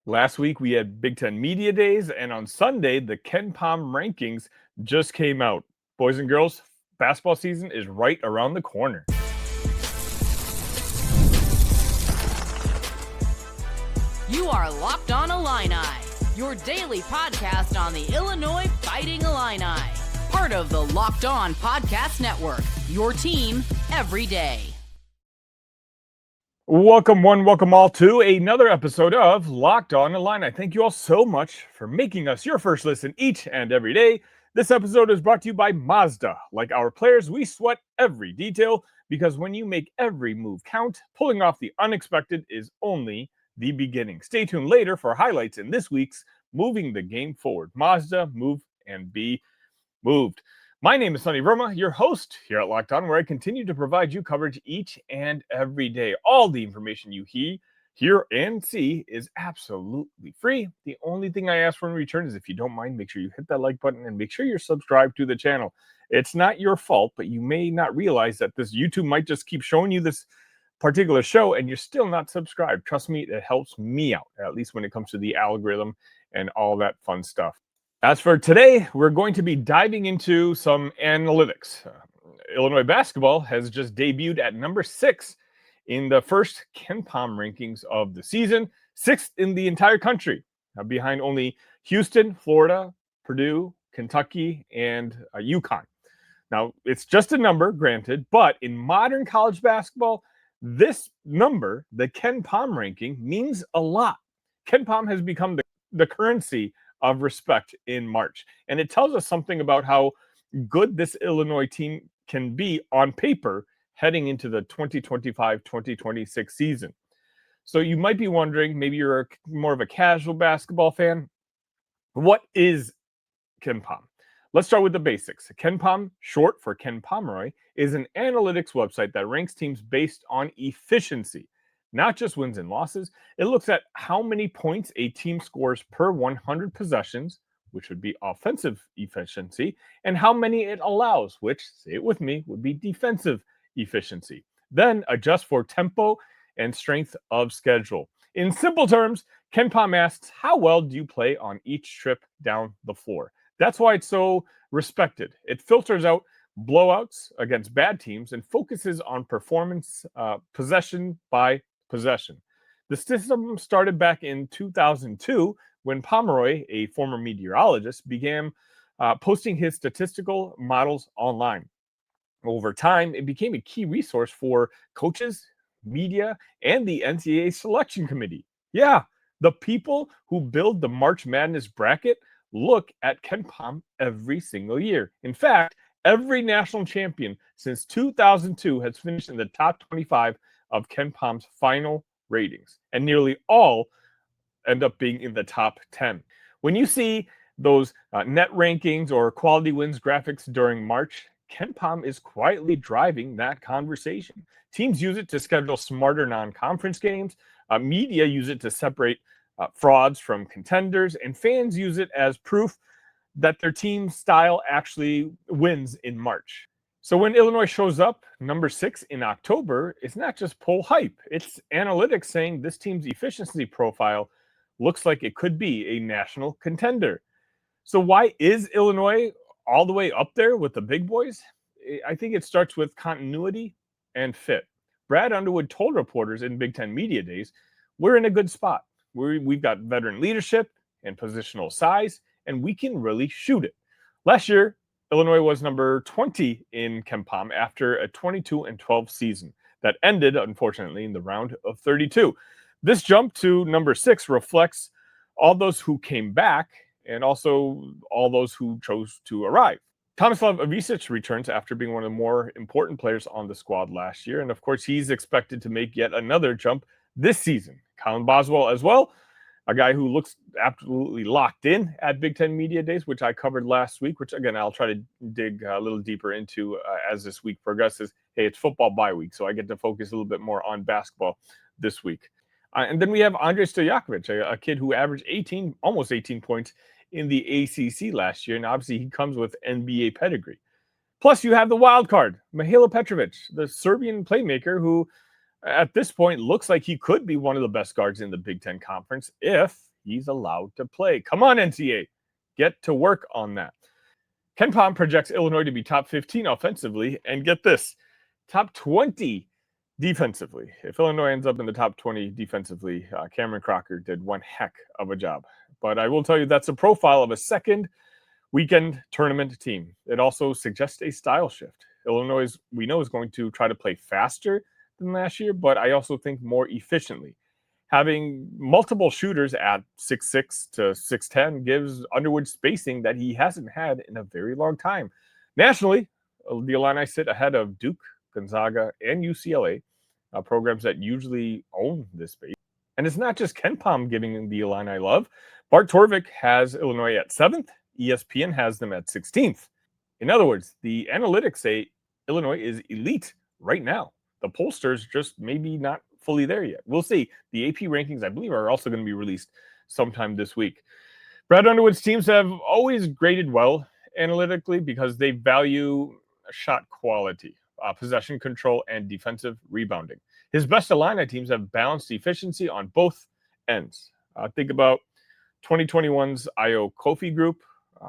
Last week, we had Big Ten Media Days, and on Sunday, the KenPom rankings just came out. Boys and girls, basketball season is right around the corner. You are Locked On Illini, your daily podcast on the Illinois Fighting Illini. Part of the Locked On Podcast Network, your team every day. Welcome welcome all to another episode of Locked On Illini. Thank you all so much for making us your first listen each and every day. This episode is brought to you by Mazda. Like our players, we sweat every detail because when you make every move count, pulling off the unexpected is only the beginning. Stay tuned later for highlights in this week's Moving the Game Forward. Mazda, move and be moved. My name is Verma, your host here at Locked On, where I continue to provide you coverage each and every day. All the information you hear and see is absolutely free. The only thing I ask for in return is if you don't mind, make sure you hit that like button and make sure you're subscribed to the channel. It's not your fault, but you may not realize that this YouTube might just keep showing you this particular show and you're still not subscribed. Trust me, it helps me out, at least when it comes to the algorithm and all that fun stuff. As for today, we're going to be diving into some analytics. Illinois basketball has just debuted at number 6 in the first KenPom rankings of the season, 6th in the entire country, behind only Houston, Florida, Purdue, Kentucky, and UConn. Now, it's just a number, granted, but in modern college basketball, this number, the KenPom ranking, means a lot. KenPom has become the currency of respect in March. And it tells us something about how good this Illinois team can be on paper heading into the 2025-2026 season. So you might be wondering, maybe you're more of a casual basketball fan. What is KenPom? Let's start with the basics. KenPom, short for Ken Pomeroy, is an analytics website that ranks teams based on efficiency. Not just wins and losses. It looks at how many points a team scores per 100 possessions, which would be offensive efficiency, and how many it allows, which, say it with me, would be defensive efficiency. Then adjust for tempo and strength of schedule. In simple terms, KenPom asks, how well do you play on each trip down the floor? That's why it's so respected. It filters out blowouts against bad teams and focuses on performance possession by possession. The system started back in 2002 when Pomeroy, a former meteorologist, began posting his statistical models online. Over time, it became a key resource for coaches, media, and the NCAA Selection Committee. Yeah, the people who build the March Madness bracket look at KenPom every single year. In fact, every national champion since 2002 has finished in the top 25 of KenPom's final ratings, and nearly all end up being in the top 10. When you see those net rankings or quality wins graphics during March, KenPom is quietly driving that conversation. Teams use it to schedule smarter non-conference games. Media use it to separate frauds from contenders, and fans use it as proof that their team style actually wins in March. So when Illinois shows up number 6 in October, it's not just poll hype. It's analytics saying this team's efficiency profile looks like it could be a national contender. So why is Illinois all the way up there with the big boys? I think it starts with continuity and fit. Brad Underwood told reporters in Big Ten Media Days, we're in a good spot. We've got veteran leadership and positional size, and we can really shoot it. Last year, Illinois was number 20 in KenPom after a 22-12 season that ended, unfortunately, in the round of 32. This jump to number 6 reflects all those who came back and also all those who chose to arrive. Tomislav Ivišić returns after being one of the more important players on the squad last year, and of course, he's expected to make yet another jump this season. Kylan Boswell as well, a guy who looks absolutely locked in at Big Ten Media Days, which I covered last week, which, again, I'll try to dig a little deeper into as this week progresses. Hey, it's football bye week, so I get to focus a little bit more on basketball this week. And then we have Andrej Stojaković, a kid who averaged almost 18 points in the ACC last year, and obviously he comes with NBA pedigree. Plus, you have the wild card, Mihailo Petrovic, the Serbian playmaker who At this point, looks like he could be one of the best guards in the Big Ten Conference if he's allowed to play. Come on, NCAA. Get to work on that. KenPom projects Illinois to be top 15 offensively, and get this, top 20 defensively. If Illinois ends up in the top 20 defensively, Cameron Crocker did one heck of a job. But I will tell you that's a profile of a second weekend tournament team. It also suggests a style shift. Illinois, we know, is going to try to play faster than last year, but I also think more efficiently. Having multiple shooters at 6'6 to 6'10 gives Underwood spacing that he hasn't had in a very long time. Nationally, the Illini sit ahead of Duke, Gonzaga, and UCLA, programs that usually own this space. And it's not just KenPom giving the Illini love. Bart Torvik has Illinois at 7th. ESPN has them at 16th. In other words, the analytics say Illinois is elite right now. The pollsters just maybe not fully there yet. We'll see. The AP rankings, I believe, are also going to be released sometime this week. Brad Underwood's teams have always graded well analytically because they value shot quality, possession control, and defensive rebounding. His best Illini teams have balanced efficiency on both ends. Think about 2021's Io Kofi group,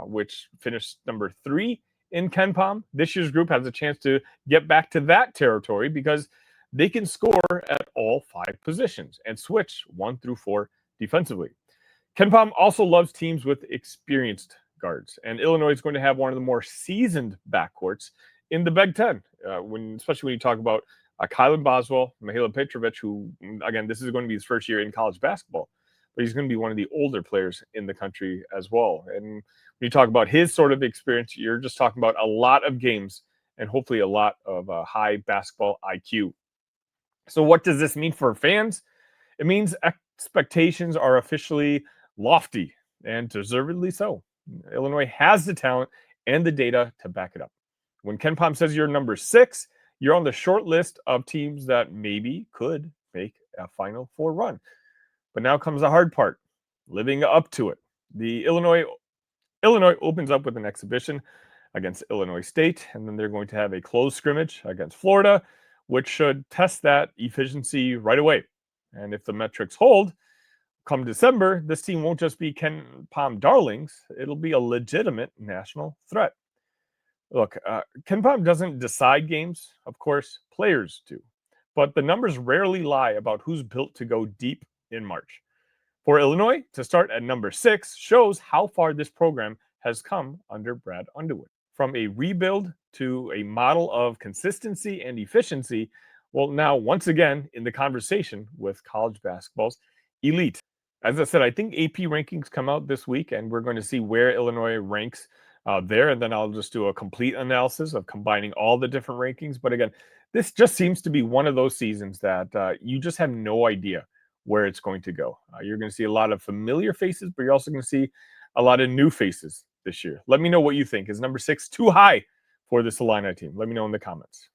which finished number 3 in KenPom. This year's group has a chance to get back to that territory because they can score at all 5 positions and switch 1 through 4 defensively. KenPom also loves teams with experienced guards, and Illinois is going to have one of the more seasoned backcourts in the Big Ten, especially when you talk about Kylan Boswell, Mihaila Petrovic, who, again, this is going to be his first year in college basketball, but he's going to be one of the older players in the country as well. And when you talk about his sort of experience, you're just talking about a lot of games and hopefully a lot of high basketball IQ. So what does this mean for fans? It means expectations are officially lofty, and deservedly so. Illinois has the talent and the data to back it up. When KenPom says you're number 6, you're on the short list of teams that maybe could make a Final Four run. But now comes the hard part, living up to it. The Illinois opens up with an exhibition against Illinois State, and then they're going to have a close scrimmage against Florida, which should test that efficiency right away. And if the metrics hold, come December, this team won't just be KenPom darlings. It'll be a legitimate national threat. Look, KenPom doesn't decide games. Of course, players do. But the numbers rarely lie about who's built to go deep in March. For Illinois, to start at number 6 shows how far this program has come under Brad Underwood. From a rebuild to a model of consistency and efficiency, well, now once again in the conversation with college basketball's elite. As I said, I think AP rankings come out this week, and we're going to see where Illinois ranks there, and then I'll just do a complete analysis of combining all the different rankings. But again, this just seems to be one of those seasons that you just have no idea where it's going to go. You're going to see a lot of familiar faces, but you're also going to see a lot of new faces this year. Let me know what you think. Is number 6 too high for this Illini team? Let me know in the comments.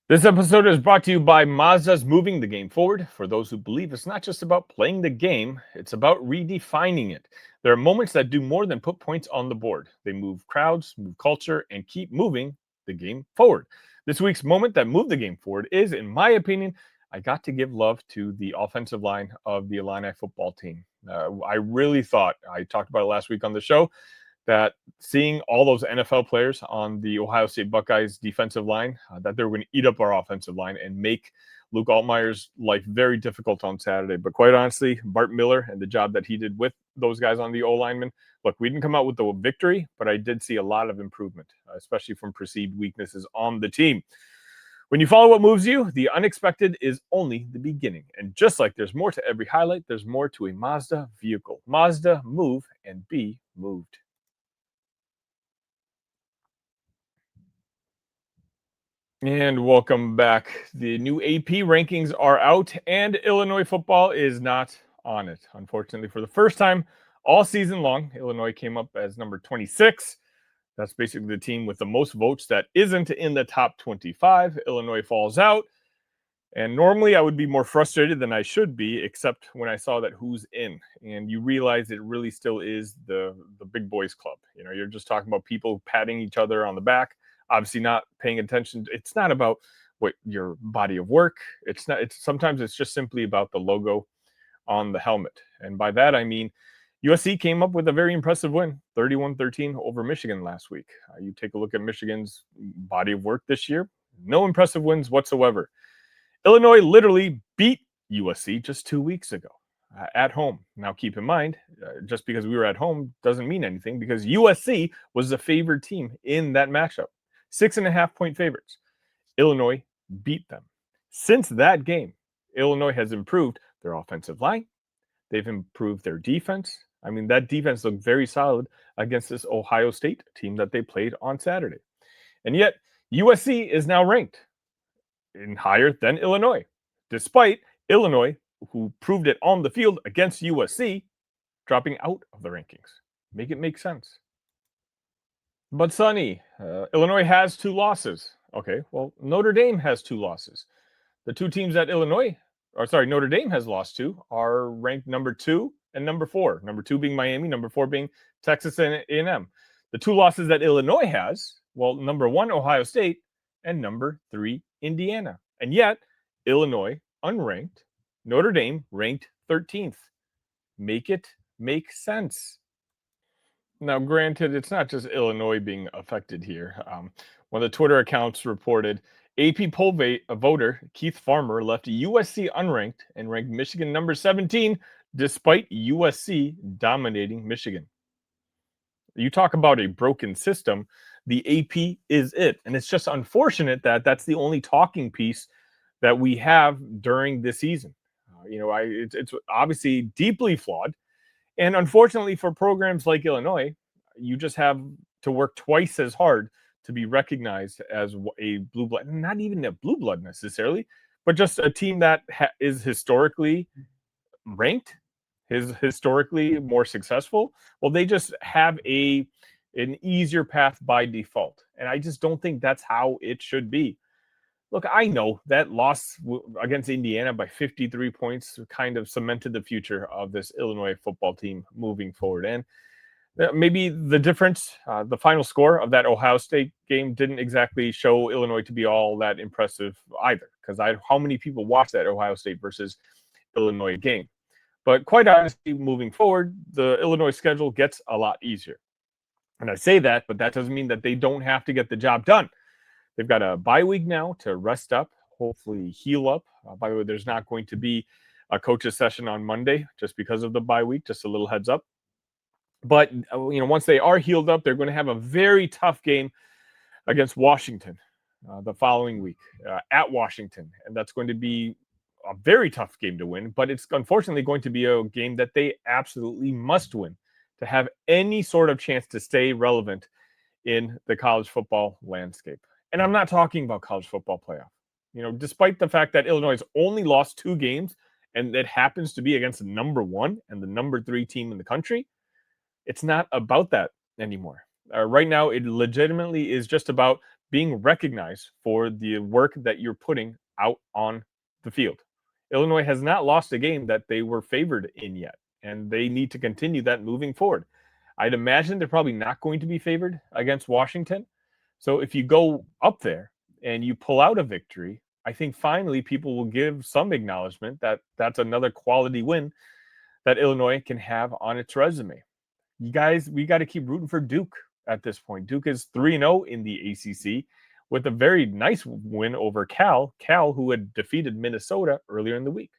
This episode is brought to you by Mazda's Moving the Game Forward. For those who believe it's not just about playing the game, it's about redefining it. There are moments that do more than put points on the board. They move crowds, move culture, and keep moving the game forward. This week's moment that moved the game forward is, in my opinion, I got to give love to the offensive line of the Illini football team. I really thought, I talked about it last week on the show, that seeing all those NFL players on the Ohio State Buckeyes defensive line, that they were going to eat up our offensive line and make Luke Altmaier's life very difficult on Saturday. But quite honestly, Bart Miller and the job that he did with those guys on the O-linemen, look, we didn't come out with the victory, but I did see a lot of improvement, especially from perceived weaknesses on the team. When you follow what moves you, the unexpected is only the beginning. And just like there's more to every highlight, there's more to a Mazda vehicle. Mazda, move and be moved. And welcome back. The new AP rankings are out, and Illinois football is not on it. Unfortunately, for the first time all season long, Illinois came up as number 26. That's basically the team with the most votes that isn't in the top 25. Illinois falls out. And normally I would be more frustrated than I should be, except when I saw that who's in. And you realize it really still is the big boys club. You're just talking about people patting each other on the back, obviously not paying attention. It's not about what your body of work. Sometimes it's just simply about the logo on the helmet. And by that, I mean USC came up with a very impressive win, 31-13 over Michigan last week. You take a look at Michigan's body of work this year, no impressive wins whatsoever. Illinois literally beat USC just 2 weeks ago at home. Now, keep in mind, just because we were at home doesn't mean anything, because USC was the favored team in that matchup. 6.5-point favorites. Illinois beat them. Since that game, Illinois has improved their offensive line. They've improved their defense. I mean, that defense looked very solid against this Ohio State team that they played on Saturday. And yet, USC is now ranked in higher than Illinois, despite Illinois, who proved it on the field against USC, dropping out of the rankings. Make it make sense. But Sonny, Illinois has 2 losses. Okay, well, Notre Dame has 2 losses. The 2 teams that Notre Dame has lost to are ranked number 2 and number 4. Number 2 being Miami, number 4 being Texas A&M. The 2 losses that Illinois has, well, number 1, Ohio State, and number 3, Indiana. And yet, Illinois, unranked, Notre Dame, ranked 13th. Make it make sense. Now, granted, it's not just Illinois being affected here. One of the Twitter accounts reported AP poll voter Keith Farmer left USC unranked and ranked Michigan number 17, despite USC dominating Michigan. You talk about a broken system. The AP is it. And it's just unfortunate that that's the only talking piece that we have during this season. It's obviously deeply flawed. And unfortunately for programs like Illinois, you just have to work twice as hard to be recognized as a blue blood, not even a blue blood necessarily, but just a team that is historically ranked, is historically more successful. Well, they just have an easier path by default. And I just don't think that's how it should be. Look, I know that loss against Indiana by 53 points kind of cemented the future of this Illinois football team moving forward. And maybe the difference, the final score of that Ohio State game didn't exactly show Illinois to be all that impressive either, because how many people watched that Ohio State versus Illinois game? But quite honestly, moving forward, the Illinois schedule gets a lot easier. And I say that, but that doesn't mean that they don't have to get the job done. They've got a bye week now to rest up, hopefully heal up. By the way, there's not going to be a coach's session on Monday just because of the bye week, just a little heads up. But, once they are healed up, they're going to have a very tough game against Washington the following week at Washington. And that's going to be a very tough game to win, but it's unfortunately going to be a game that they absolutely must win to have any sort of chance to stay relevant in the college football landscape. And I'm not talking about college football playoff. Despite the fact that Illinois has only lost 2 games, and it happens to be against the number 1 and the number 3 team in the country, it's not about that anymore. Right now, it legitimately is just about being recognized for the work that you're putting out on the field. Illinois has not lost a game that they were favored in yet, and they need to continue that moving forward. I'd imagine they're probably not going to be favored against Washington. So if you go up there and you pull out a victory, I think finally people will give some acknowledgement that that's another quality win that Illinois can have on its resume. You guys, we got to keep rooting for Duke at this point. Duke is 3-0 in the ACC with a very nice win over Cal, who had defeated Minnesota earlier in the week.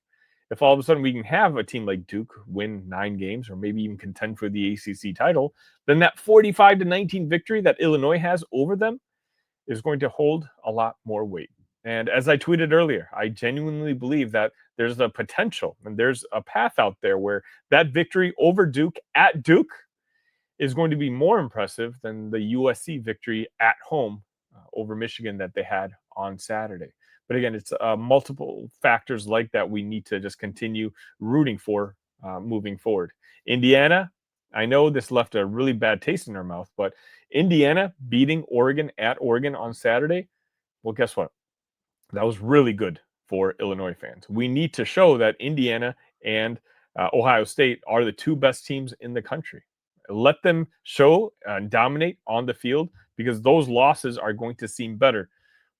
If all of a sudden we can have a team like Duke win 9 games or maybe even contend for the ACC title, then that 45-19 victory that Illinois has over them is going to hold a lot more weight. And as I tweeted earlier, I genuinely believe that there's a potential and there's a path out there where that victory over Duke at Duke is going to be more impressive than the USC victory at home over Michigan that they had on Saturday. But again, it's multiple factors like that we need to just continue rooting for moving forward. Indiana, I know this left a really bad taste in our mouth, but Indiana beating Oregon at Oregon on Saturday, well, guess what? That was really good for Illinois fans. We need to show that Indiana and Ohio State are the two best teams in the country. Let them show and dominate on the field, because those losses are going to seem better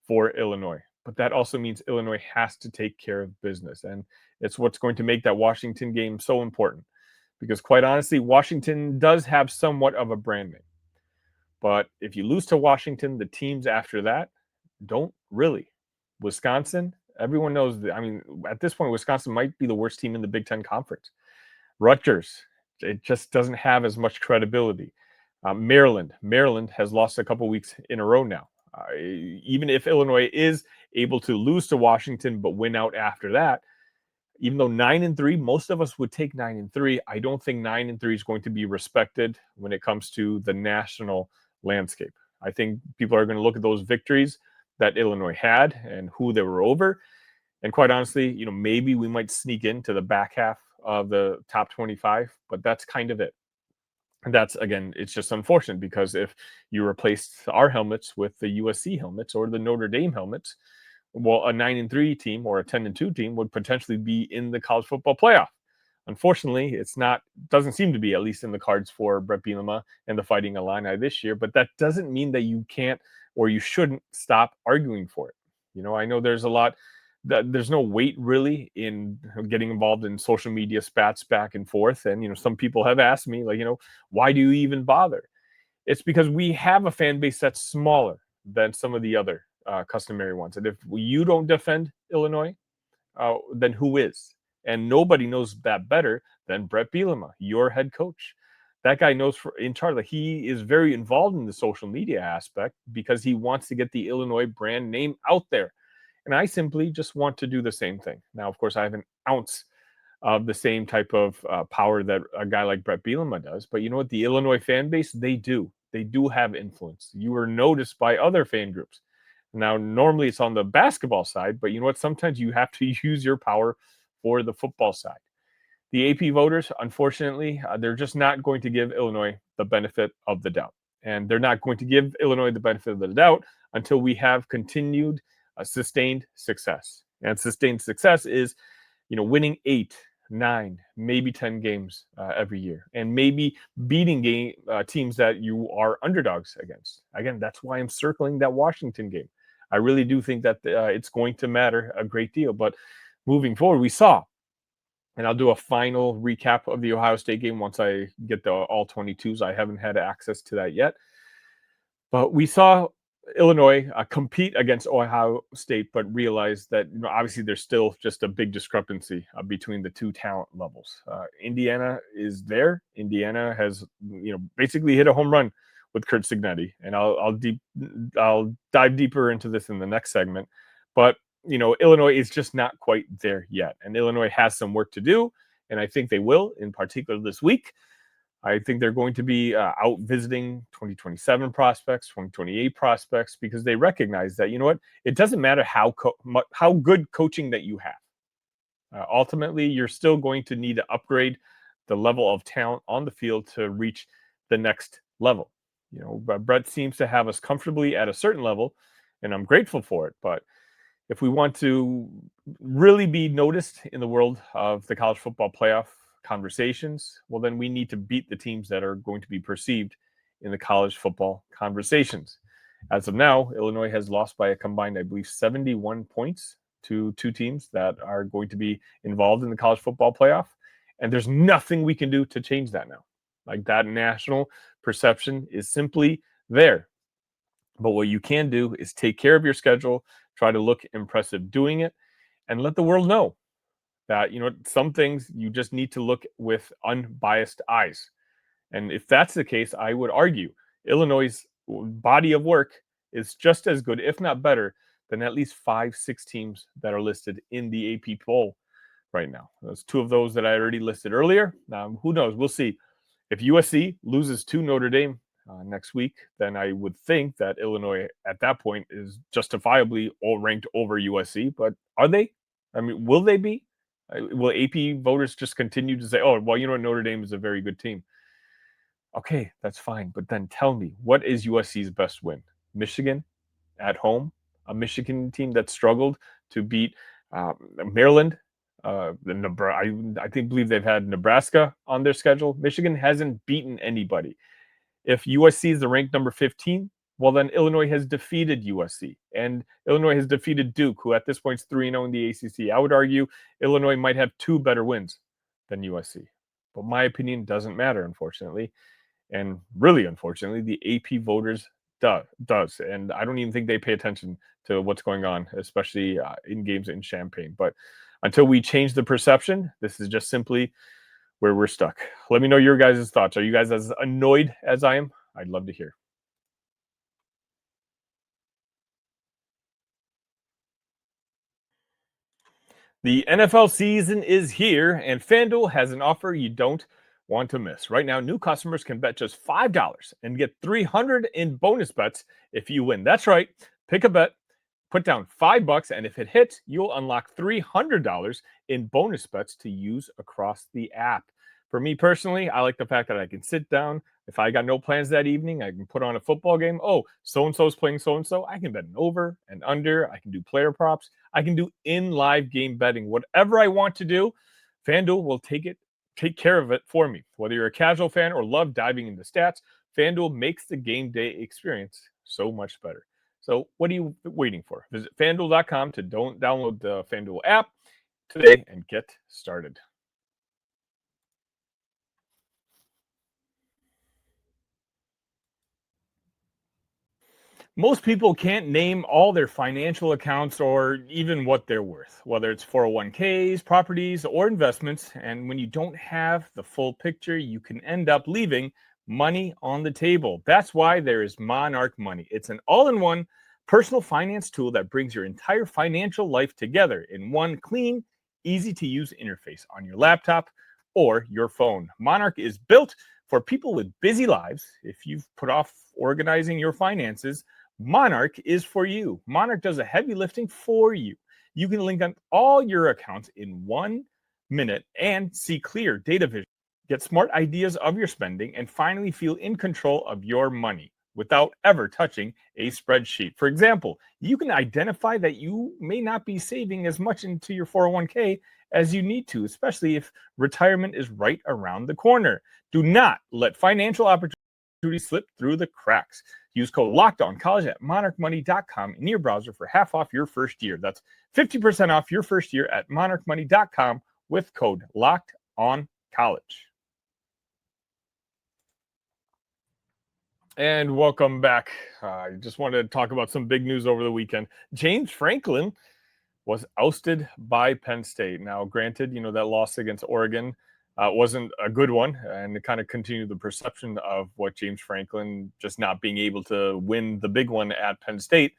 for Illinois. But that also means Illinois has to take care of business. And it's what's going to make that Washington game so important. Because quite honestly, Washington does have somewhat of a brand name. But if you lose to Washington, the teams after that don't really. Wisconsin, everyone knows that. I mean, at this point, Wisconsin might be the worst team in the Big Ten Conference. Rutgers, it just doesn't have as much credibility. Maryland has lost a couple weeks in a row now. Even if Illinois is able to lose to Washington but win out after that, even though 9-3, most of us would take 9-3. I don't think 9-3 is going to be respected when it comes to the national landscape. I think people are going to look at those victories that Illinois had and who they were over. And quite honestly, maybe we might sneak into the back half of the top 25, but that's kind of it. And that's, again, it's just unfortunate, because if you replaced our helmets with the USC helmets or the Notre Dame helmets, well, a 9-3 team or a 10-2 team would potentially be in the college football playoff. Unfortunately, doesn't seem to be, at least in the cards for Brett Bielema and the Fighting Illini this year, but that doesn't mean that you can't or you shouldn't stop arguing for it. I know there's no weight really in getting involved in social media spats back and forth. And, some people have asked me, why do you even bother? It's because we have a fan base that's smaller than some of the other customary ones. And if you don't defend Illinois, then who is? And nobody knows that better than Brett Bielema, your head coach. That guy knows in Charlotte. He is very involved in the social media aspect because he wants to get the Illinois brand name out there. And I simply just want to do the same thing. Now, of course, I have an ounce of the same type of power that a guy like Brett Bielema does. But you know what? The Illinois fan base, they do have influence. You are noticed by other fan groups. Now, normally it's on the basketball side, but you know what? Sometimes you have to use your power for the football side. The AP voters, unfortunately, they're just not going to give Illinois the benefit of the doubt. And they're not going to give Illinois the benefit of the doubt until we have continued sustained success. And sustained success is, winning 8, 9, maybe 10 games every year, and maybe beating teams that you are underdogs against. Again, that's why I'm circling that Washington game. I really do think that it's going to matter a great deal. But moving forward, we saw, and I'll do a final recap of the Ohio State game once I get the all 22s. I haven't had access to that yet. But we saw Illinois compete against Ohio State, but realize that obviously there's still just a big discrepancy between the two talent levels. Indiana is there. Indiana has basically hit a home run with Curt Cignetti, and I'll dive deeper into this in the next segment. But Illinois is just not quite there yet, and Illinois has some work to do, and I think they will, in particular this week. I think they're going to be out visiting 2027 prospects, 2028 prospects, because they recognize that, it doesn't matter how good coaching that you have. Ultimately, you're still going to need to upgrade the level of talent on the field to reach the next level. Brett seems to have us comfortably at a certain level, and I'm grateful for it. But if we want to really be noticed in the world of the college football playoff conversations, well, then we need to beat the teams that are going to be perceived in the college football conversations. As of now, Illinois has lost by a combined, I believe, 71 points to two teams that are going to be involved in the college football playoff. And there's nothing we can do to change that now. That national perception is simply there. But what you can do is take care of your schedule, try to look impressive doing it, and let the world know that, some things you just need to look with unbiased eyes. And if that's the case, I would argue Illinois' body of work is just as good, if not better, than at least 5-6 teams that are listed in the AP poll right now. There's 2 of those that I already listed earlier. Who knows? We'll see. If USC loses to Notre Dame next week, then I would think that Illinois at that point is justifiably all ranked over USC. But are they? I mean, will they be? Will AP voters just continue to say, oh, well, Notre Dame is a very good team? Okay, that's fine. But then tell me, what is USC's best win? Michigan at home? A Michigan team that struggled to beat Maryland, I believe they've had Nebraska on their schedule. Michigan hasn't beaten anybody. If USC is the ranked number 15, well, then Illinois has defeated USC. And Illinois has defeated Duke, who at this point is 3-0 in the ACC. I would argue Illinois might have 2 better wins than USC. But my opinion doesn't matter, unfortunately. And really, unfortunately, the AP voters does. And I don't even think they pay attention to what's going on, especially in games in Champaign. But until we change the perception, this is just simply where we're stuck. Let me know your guys' thoughts. Are you guys as annoyed as I am? I'd love to hear. The NFL season is here, and FanDuel has an offer you don't want to miss. Right now, new customers can bet just $5 and get $300 in bonus bets if you win. That's right. Pick a bet, put down $5, and if it hits, you'll unlock $300 in bonus bets to use across the app. For me personally, I like the fact that I can sit down. If I got no plans that evening, I can put on a football game. Oh, so-and-so is playing so-and-so. I can bet an over and under. I can do player props. I can do in-live game betting. Whatever I want to do, FanDuel will take care of it for me. Whether you're a casual fan or love diving into stats, FanDuel makes the game day experience so much better. So what are you waiting for? Visit FanDuel.com to download the FanDuel app today and get started. Most people can't name all their financial accounts or even what they're worth, whether it's 401ks, properties, or investments. And when you don't have the full picture, you can end up leaving money on the table. That's why there is Monarch Money. It's an all-in-one personal finance tool that brings your entire financial life together in one clean, easy-to-use interface on your laptop or your phone. Monarch is built for people with busy lives. If you've put off organizing your finances, Monarch is for you. Monarch does a heavy lifting for you. You can link on all your accounts in 1 minute and see clear data vision, get smart ideas of your spending, and finally feel in control of your money without ever touching a spreadsheet. For example, you can identify that you may not be saving as much into your 401k as you need to, especially if retirement is right around the corner. Do not let financial opportunities slip through the cracks. Use code LOCKEDONCollege at monarchmoney.com in your browser for half off your first year. That's 50% off your first year at monarchmoney.com with code LOCKEDONCollege. And welcome back. I just wanted to talk about some big news over the weekend. James Franklin was ousted by Penn State. Now, granted, that loss against Oregon wasn't a good one, and it kind of continued the perception of what James Franklin just not being able to win the big one at Penn State.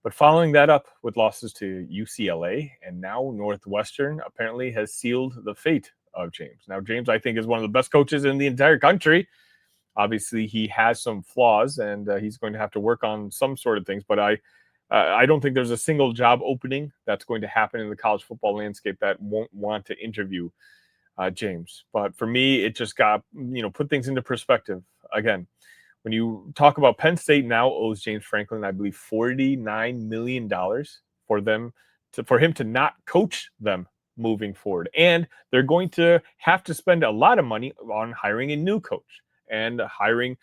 But following that up with losses to UCLA and now Northwestern apparently has sealed the fate of James. Now, James, I think, is one of the best coaches in the entire country. Obviously, he has some flaws, and he's going to have to work on some sort of things. But I don't think there's a single job opening that's going to happen in the college football landscape that won't want to interview James. But for me, it just got, put things into perspective. Again, when you talk about Penn State now owes James Franklin, I believe, $49 million for him to not coach them moving forward. And they're going to have to spend a lot of money on hiring a new coach and hiring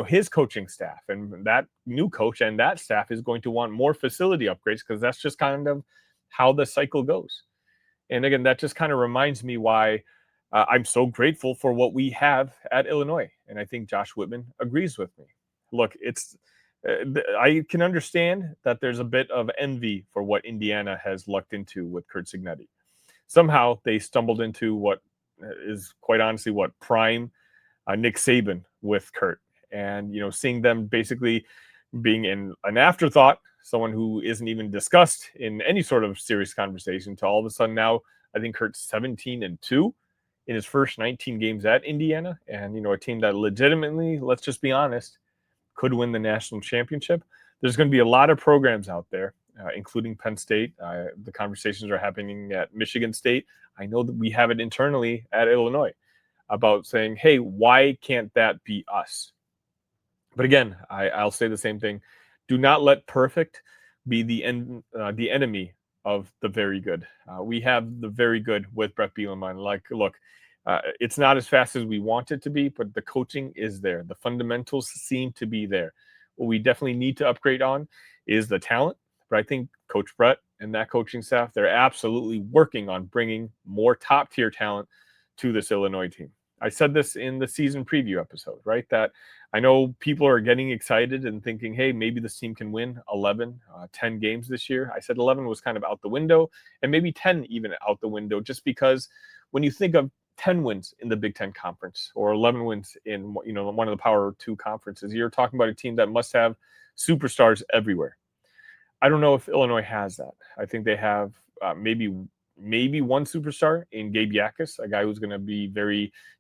his coaching staff. And that new coach and that staff is going to want more facility upgrades, because that's just kind of how the cycle goes. And again, that just kind of reminds me why I'm so grateful for what we have at Illinois. And I think Josh Whitman agrees with me. Look, I can understand that there's a bit of envy for what Indiana has lucked into with Curt Cignetti. Somehow they stumbled into what is quite honestly what prime Nick Saban with Curt. And, seeing them basically being in an afterthought, someone who isn't even discussed in any sort of serious conversation, to all of a sudden now, I think Curt's 17-2 in his first 19 games at Indiana. And, a team that legitimately, let's just be honest, could win the national championship. There's going to be a lot of programs out there, including Penn State. The conversations are happening at Michigan State. I know that we have it internally at Illinois about saying, hey, why can't that be us? But again, I'll say the same thing. Do not let perfect be the enemy of the very good. We have the very good with Brett Bielema. Like, look, it's not as fast as we want it to be, but the coaching is there. The fundamentals seem to be there. What we definitely need to upgrade on is the talent. But I think Coach Brett and that coaching staff, they're absolutely working on bringing more top-tier talent to this Illinois team. I said this in the season preview episode, right? That I know people are getting excited and thinking, hey, maybe this team can win 11, 10 games this year. I said 11 was kind of out the window, and maybe 10 even out the window, just because when you think of 10 wins in the Big Ten Conference or 11 wins in one of the Power 2 conferences, you're talking about a team that must have superstars everywhere. I don't know if Illinois has that. I think they have maybe one superstar in Gabe Yakus, a guy who's going to be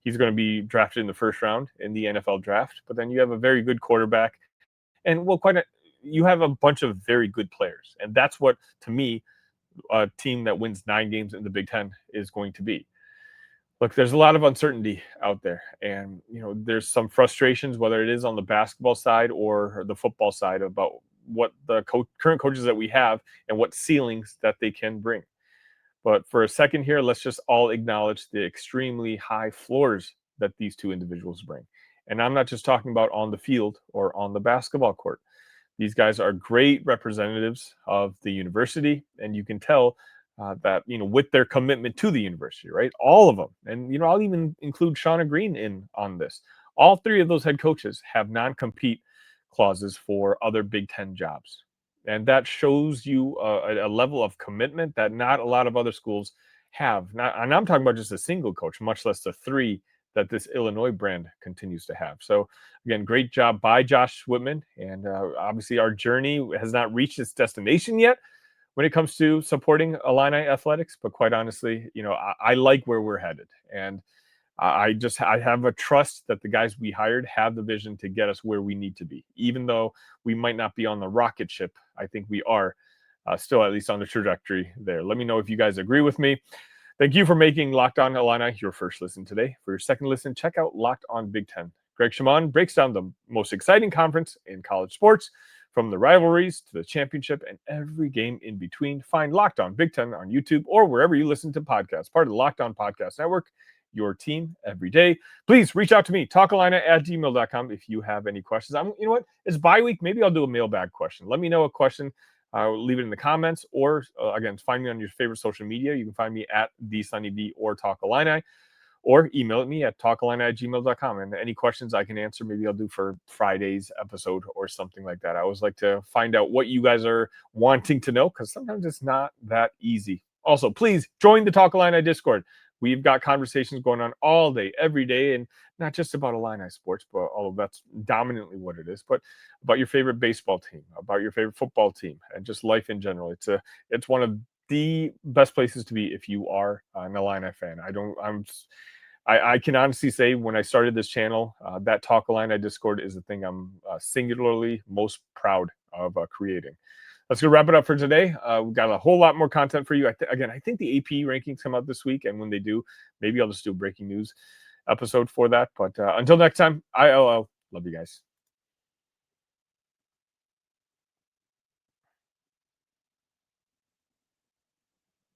he's going to be drafted in the first round in the NFL draft. But then you have a very good quarterback, and you have a bunch of very good players, and that's what, to me, a team that wins 9 games in the Big Ten is going to be. Look, there's a lot of uncertainty out there, and there's some frustrations, whether it is on the basketball side or the football side, about what the current coaches that we have and what ceilings that they can bring. But for a second here, let's just all acknowledge the extremely high floors that these two individuals bring. And I'm not just talking about on the field or on the basketball court. These guys are great representatives of the university, and you can tell that, with their commitment to the university, right? All of them. And, I'll even include Shauna Green in on this. All 3 of those head coaches have non-compete clauses for other Big Ten jobs. And that shows you a level of commitment that not a lot of other schools have. And I'm talking about just a single coach, much less the 3 that this Illinois brand continues to have. So, again, great job by Josh Whitman. And obviously our journey has not reached its destination yet when it comes to supporting Illini athletics. But quite honestly, I like where we're headed. And I have a trust that the guys we hired have the vision to get us where we need to be. Even though we might not be on the rocket ship, I think we are still at least on the trajectory there. Let me know if you guys agree with me. Thank you for making Locked On Illini your first listen today. For your second listen, check out Locked On Big Ten. Greg Shimon breaks down the most exciting conference in college sports, from the rivalries to the championship and every game in between. Find Locked On Big Ten on YouTube or wherever you listen to podcasts, part of the Locked On Podcast Network. Your team every day. Please reach out to me, talkillini@gmail.com, if you have any questions. You know what? It's bye week. Maybe I'll do a mailbag question. Let me know a question. Leave it in the comments, or again, find me on your favorite social media. You can find me at TheSunnyB or Talk Illini, or email me at talkillini@gmail.com. And any questions I can answer, maybe I'll do for Friday's episode or something like that. I always like to find out what you guys are wanting to know, because sometimes it's not that easy. Also, please join the Talk Illini Discord. We've got conversations going on all day, every day, and not just about Illini sports, but although that's dominantly what it is, but about your favorite baseball team, about your favorite football team, and just life in general. It's one of the best places to be if you are an Illini fan. I can honestly say, when I started this channel, that Talk Illini Discord is the thing I'm singularly most proud of creating. Let's go wrap it up for today. We've got a whole lot more content for you. I think the AP rankings come out this week, and when they do, maybe I'll just do a breaking news episode for that. But until next time, ILL. Love you guys.